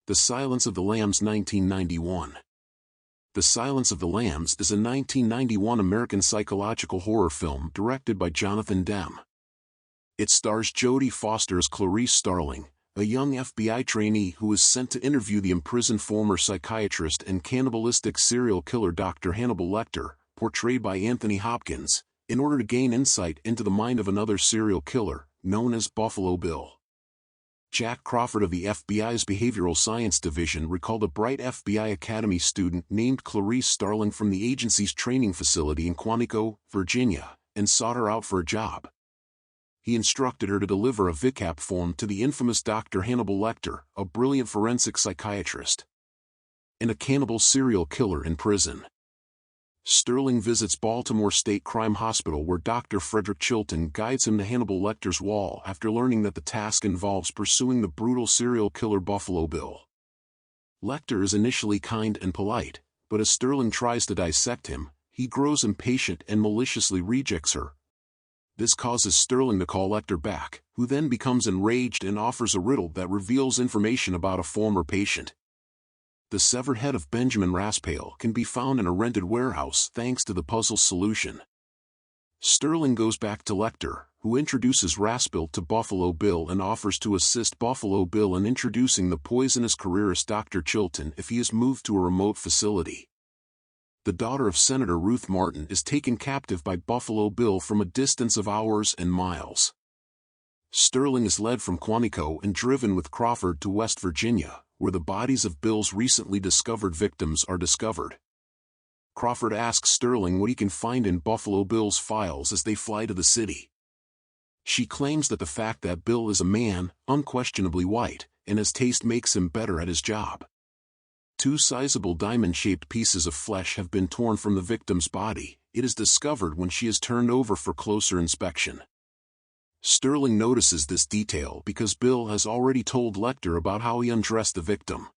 The Silence of the Lambs 1991. The Silence of the Lambs is a 1991 American psychological horror film directed by Jonathan Demme. It stars Jodie Foster as Clarice Starling, a young FBI trainee who is sent to interview the imprisoned former psychiatrist and cannibalistic serial killer Dr. Hannibal Lecter, portrayed by Anthony Hopkins, in order to gain insight into the mind of another serial killer, known as Buffalo Bill. Jack Crawford of the FBI's Behavioral Science Division recalled a bright FBI Academy student named Clarice Starling from the agency's training facility in Quantico, Virginia, and sought her out for a job. He instructed her to deliver a VCAP form to the infamous Dr. Hannibal Lecter, a brilliant forensic psychiatrist and a cannibal serial killer in prison. Starling visits Baltimore State Crime Hospital where Dr. Frederick Chilton guides him to Hannibal Lecter's wall after learning that the task involves pursuing the brutal serial killer Buffalo Bill. Lecter is initially kind and polite, but as Starling tries to dissect him, he grows impatient and maliciously rejects her. This causes Starling to call Lecter back, who then becomes enraged and offers a riddle that reveals information about a former patient. The severed head of Benjamin Raspail can be found in a rented warehouse thanks to the puzzle's solution. Starling goes back to Lecter, who introduces Raspail to Buffalo Bill and offers to assist Buffalo Bill in introducing the poisonous careerist Dr. Chilton if he is moved to a remote facility. The daughter of Senator Ruth Martin is taken captive by Buffalo Bill from a distance of hours and miles. Starling is led from Quantico and driven with Crawford to West Virginia, where the bodies of Bill's recently discovered victims are discovered. Crawford asks Starling what he can find in Buffalo Bill's files as they fly to the city. She claims that the fact that Bill is a man, unquestionably white, and his taste makes him better at his job. 2 sizable diamond-shaped pieces of flesh have been torn from the victim's body. It is discovered when she is turned over for closer inspection. Starling notices this detail because Bill has already told Lecter about how he undressed the victim.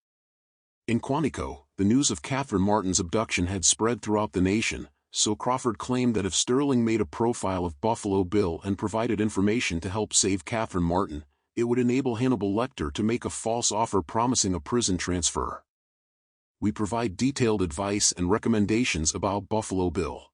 In Quantico, the news of Catherine Martin's abduction had spread throughout the nation, so Crawford claimed that if Starling made a profile of Buffalo Bill and provided information to help save Catherine Martin, it would enable Hannibal Lecter to make a false offer promising a prison transfer. We provide detailed advice and recommendations about Buffalo Bill.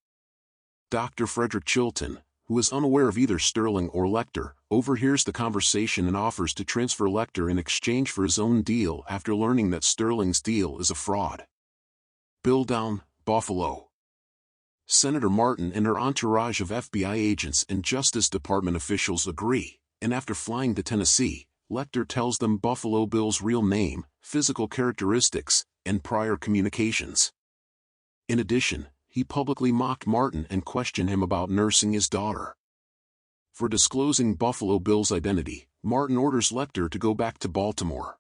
Dr. Frederick Chilton, who is unaware of either Starling or Lecter, overhears the conversation and offers to transfer Lecter in exchange for his own deal after learning that Starling's deal is a fraud. Bill down, Buffalo. Senator Martin and her entourage of FBI agents and Justice Department officials agree, and after flying to Tennessee, Lecter tells them Buffalo Bill's real name, physical characteristics, and prior communications. In addition, he publicly mocked Martin and questioned him about nursing his daughter. For disclosing Buffalo Bill's identity, Martin orders Lecter to go back to Baltimore.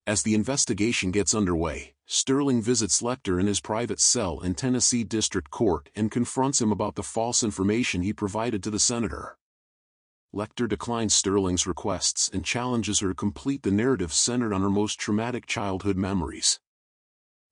As the investigation gets underway, Starling visits Lecter in his private cell in Tennessee District Court and confronts him about the false information he provided to the senator. Lecter declines Starling's requests and challenges her to complete the narrative centered on her most traumatic childhood memories.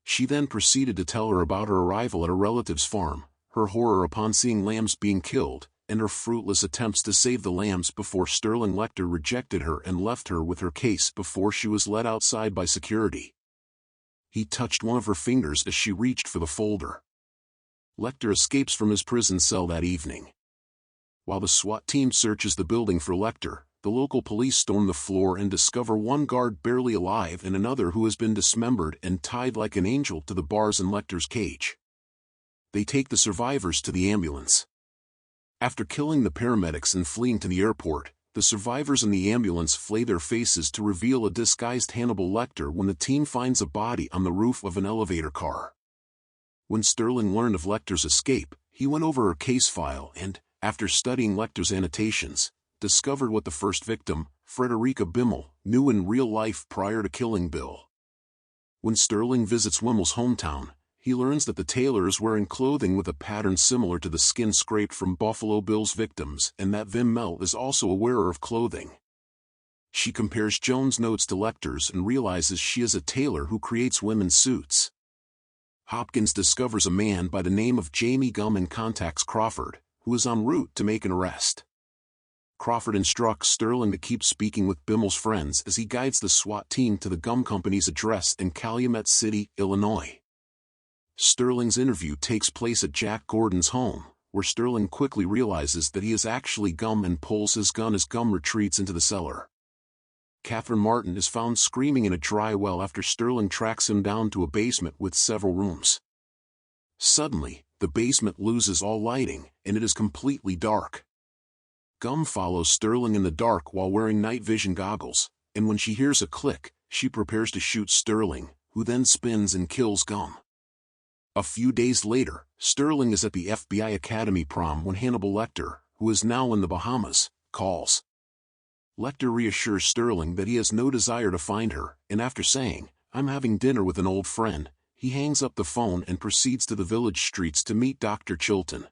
She then proceeded to tell her about her arrival at a relative's farm, her horror upon seeing lambs being killed, and her fruitless attempts to save the lambs before Starling. Lecter rejected her and left her with her case before she was led outside by security. He touched one of her fingers as she reached for the folder. Lecter escapes from his prison cell that evening. While the SWAT team searches the building for Lecter, the local police storm the floor and discover one guard barely alive and another who has been dismembered and tied like an angel to the bars in Lecter's cage. They take the survivors to the ambulance. After killing the paramedics and fleeing to the airport, the survivors in the ambulance flay their faces to reveal a disguised Hannibal Lecter when the team finds a body on the roof of an elevator car. When Starling learned of Lecter's escape, he went over her case file and, after studying Lecter's annotations, discovered what the first victim, Frederica Bimmel, knew in real life prior to killing Bill. When Starling visits Wimmel's hometown, he learns that the tailor is wearing clothing with a pattern similar to the skin scraped from Buffalo Bill's victims and that Vimmel is also a wearer of clothing. She compares Joan's notes to Lecter's and realizes she is a tailor who creates women's suits. Hopkins discovers a man by the name of Jamie Gum and contacts Crawford, who is en route to make an arrest. Crawford instructs Sterling to keep speaking with Bimmel's friends as he guides the SWAT team to the gum company's address in Calumet City, Illinois. Sterling's interview takes place at Jack Gordon's home, where Sterling quickly realizes that he is actually Gum and pulls his gun as Gum retreats into the cellar. Catherine Martin is found screaming in a dry well after Sterling tracks him down to a basement with several rooms. Suddenly, the basement loses all lighting, and it is completely dark. Gum follows Sterling in the dark while wearing night vision goggles, and when she hears a click, she prepares to shoot Sterling, who then spins and kills Gum. A few days later, Sterling is at the FBI Academy prom when Hannibal Lecter, who is now in the Bahamas, calls. Lecter reassures Sterling that he has no desire to find her, and after saying, "I'm having dinner with an old friend," he hangs up the phone and proceeds to the village streets to meet Dr. Chilton,